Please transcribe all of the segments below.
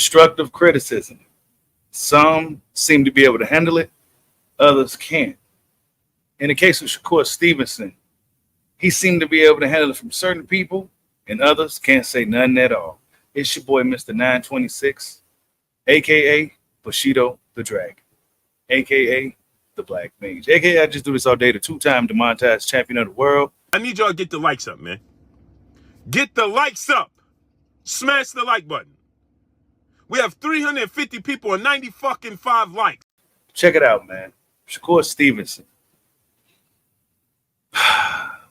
constructive criticism. Some seem to be able to handle it, others can't. In the case of Shakur Stevenson, he seemed to be able to handle it from certain people, and others can't say nothing at all. It's your boy, Mr. 926, a.k.a. Bushido the Dragon, a.k.a. the Black Mage, a.k.a. I just do this all day, the two-time demonetized champion of the world. I need y'all to get the likes up, man. Get the likes up. Smash the like button. We have 350 people and 90 fucking 5 likes. Check it out, man. Shakur Stevenson.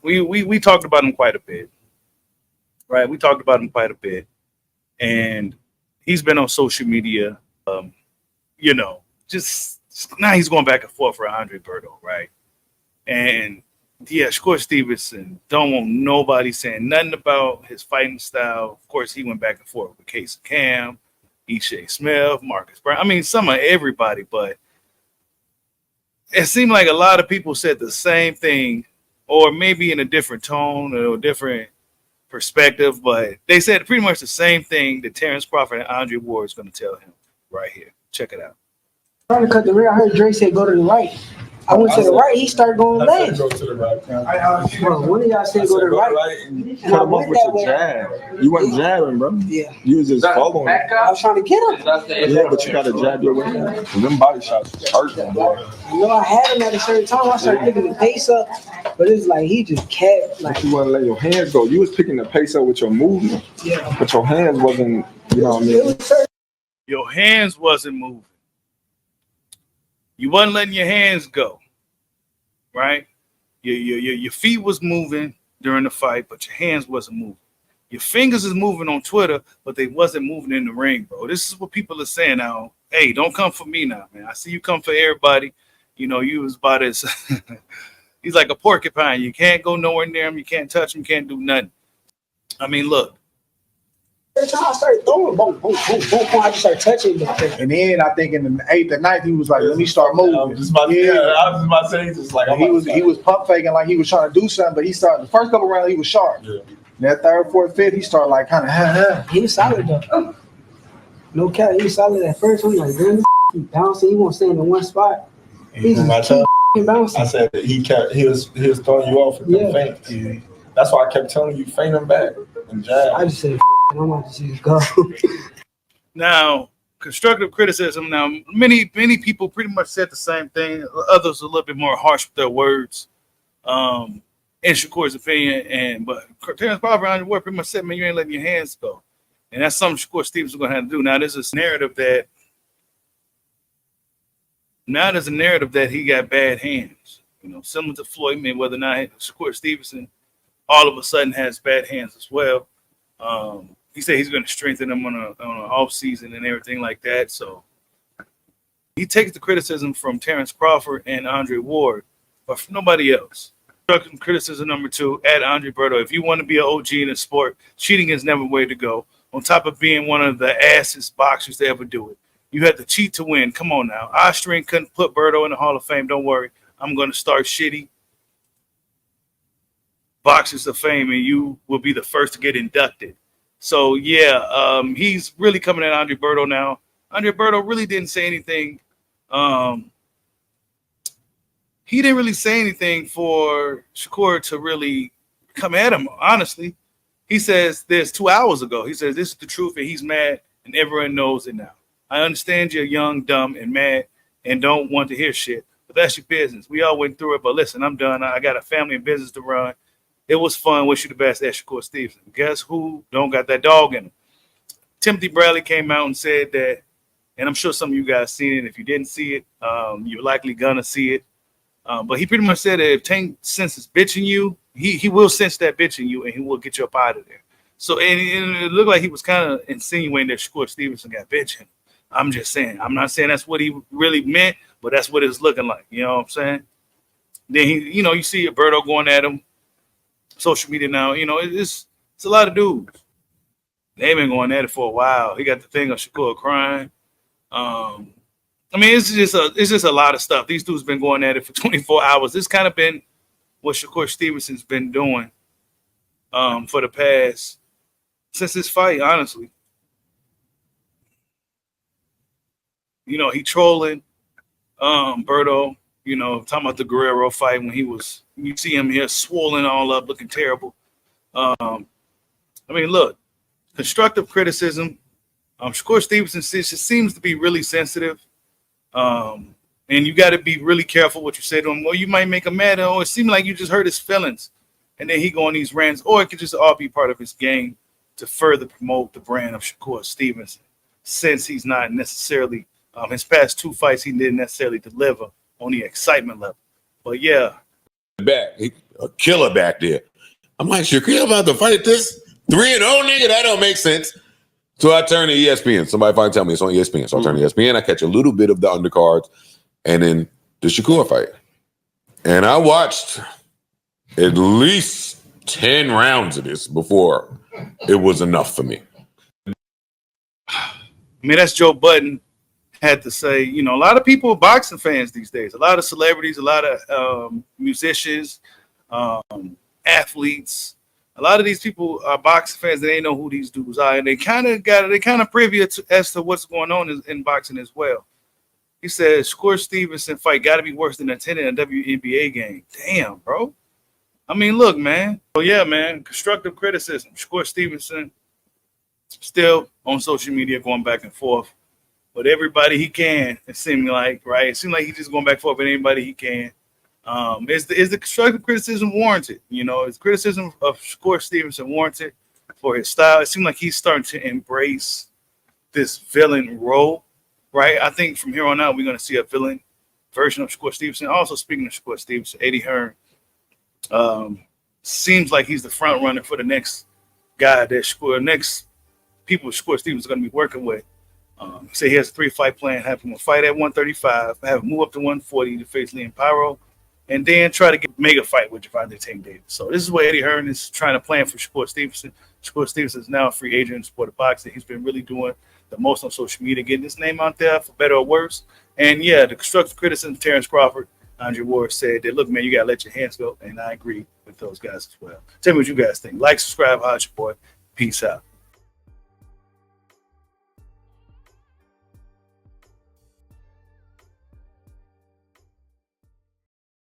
We talked about him quite a bit, right? We talked about him quite a bit, and he's been on social media, just now he's going back and forth for Andre Berto, right? And yeah, Shakur Stevenson don't want nobody saying nothing about his fighting style. Of course, he went back and forth with Casey Cam, Ishai Smith, Marcus Brown. I mean, some of everybody, but it seemed like a lot of people said the same thing, or maybe in a different tone or a different perspective, but they said pretty much the same thing that Terence Crawford and Andre Ward is going to tell him right here. Check it out. Trying to cut the rear. I heard Dre say go to the right. I went to the right. He started going left. Go to the right. Bro, one of y'all said go to the right. And I went that way. Jab. You weren't jabbing, bro. Yeah. You was just following. I was trying to get him. Yeah, but you got to jab your way in. Them body shots hurt them, boy. You know, I had him at a certain time. I started picking the pace up, but it's like he just kept like. But you want to let your hands go. You was picking the pace up with your movement. Yeah. But your hands wasn't. You know what I mean? Your hands wasn't moving. You wasn't letting your hands go, right? Your feet was moving during the fight, but your hands wasn't moving. Your fingers is moving on Twitter, but they wasn't moving in the ring, bro. This is what people are saying now. Hey, don't come for me now, man. I see you come for everybody. You know, you was about as he's like a porcupine. You can't go nowhere near him. You can't touch him. Can't do nothing. I mean, look. Every time I started throwing, boom, boom, boom, boom, boom, I just started touching him. And then I think in the 8th and 9th, he was like, let me start moving. I was just about to say, just like, he was pump faking like he was trying to do something, but he started, the first couple rounds, he was sharp. Yeah. That 3rd, 4th, 5th, he started like kind of, He was solid though. No cap, he was solid at first. I'm like, damn, he bouncing. He won't stay in one spot. He's just bouncing. I said that he was throwing you off with them feints. Yeah. That's why I kept telling you, feint him back and jab. I just said, I'm about to see it go. Now, constructive criticism. Now, many people pretty much said the same thing. Others a little bit more harsh with their words. In Shakur's opinion, but Terence Crawford and Andre Ward pretty much said, man, you ain't letting your hands go. And that's something Shakur Stevenson is going to have to do. Now, there's a narrative that he got bad hands. You know, similar to Floyd Mayweather. Now, Shakur Stevenson all of a sudden has bad hands as well. He said he's going to strengthen them on an off season and everything like that. So he takes the criticism from Terence Crawford and Andre Ward, but from nobody else. Criticism number 2 at Andre Berto. If you want to be an OG in the sport, cheating is never the way to go. On top of being one of the assest boxers to ever do it, you had to cheat to win. Come on now. Austrian couldn't put Berto in the Hall of Fame. Don't worry. I'm going to start shitty boxers of fame, and you will be the first to get inducted. So, yeah, he's really coming at Andre Berto now. Andre Berto really didn't say anything. He didn't really say anything for Shakur to really come at him, honestly. He says this 2 hours ago. He says, this is the truth, and he's mad, and everyone knows it now. I understand you're young, dumb, and mad, and don't want to hear shit, but that's your business. We all went through it, but listen, I'm done. I got a family and business to run. It was fun. Wish you the best, Shakur Stevenson. Guess who don't got that dog in him? Timothy Bradley came out and said that, and I'm sure some of you guys seen it. If you didn't see it, you're likely gonna see it. But he pretty much said that if Tank senses bitching you, he will sense that bitching you, and he will get you up out of there. So, and it looked like he was kind of insinuating that Shakur Stevenson got bitching. I'm just saying. I'm not saying that's what he really meant, but that's what it's looking like. You know what I'm saying? Then you see Alberto going at him. Social media now, it's a lot of dudes. They've been going at it for a while. He got the thing of Shakur crying. It's just a lot of stuff. These dudes been going at it for 24 hours. This kind of been what Shakur Stevenson's been doing for the past since his fight, honestly. You know, he trolling Berto, you know, talking about the Guerrero fight when you see him here swollen all up, looking terrible. I mean, look, constructive criticism. Shakur Stevenson seems to be really sensitive. And you got to be really careful what you say to him. Well, you might make him mad. Oh, it seemed like you just hurt his feelings. And then he go on these rants. Or it could just all be part of his game to further promote the brand of Shakur Stevenson, since he's not necessarily, his past 2 fights, he didn't necessarily deliver on the excitement level. But yeah. A killer back there. I'm like, Shakur about to fight this 3-0 nigga? That don't make sense. So I turn to ESPN. Somebody finally tell me it's on ESPN. So I turn to ESPN. I catch a little bit of the undercards and then the Shakur fight. And I watched at least 10 rounds of this before it was enough for me. I mean, that's Joe Budden had to say. You know, a lot of people are boxing fans these days. A lot of celebrities, a lot of musicians, athletes. A lot of these people are boxing fans. They ain't know who these dudes are, and they kind of privy as to what's going on in boxing as well. He said Shakur Stevenson fight got to be worse than attending a WNBA game. Damn, bro. I mean, look, man. Oh yeah, man. Constructive criticism. Shakur Stevenson still on social media going back and forth with everybody he can. It seemed like, right? It seemed like he's just going back and forth with anybody he can. Is the constructive criticism warranted? You know, is criticism of Shakur Stevenson warranted for his style? It seemed like he's starting to embrace this villain role, right? I think from here on out, we're going to see a villain version of Shakur Stevenson. Also, speaking of Shakur Stevenson, Eddie Hearn seems like he's the front runner for the next guy next people Shakur Stevenson is going to be working with. Say he has a 3-fight plan, have him fight at 135, have him move up to 140 to face Liam Pyro, and then try to get a mega fight with Javante Tank Davis. So this is what Eddie Hearn is trying to plan for Shakur Stevenson. Shakur Stevenson is now a free agent in the sport of boxing. He's been really doing the most on social media, getting his name out there for better or worse. And yeah, the constructive criticism of Terence Crawford, Andre Ward said that, look, man, you got to let your hands go. And I agree with those guys as well. Tell me what you guys think. Like, subscribe, hot your boy. Peace out.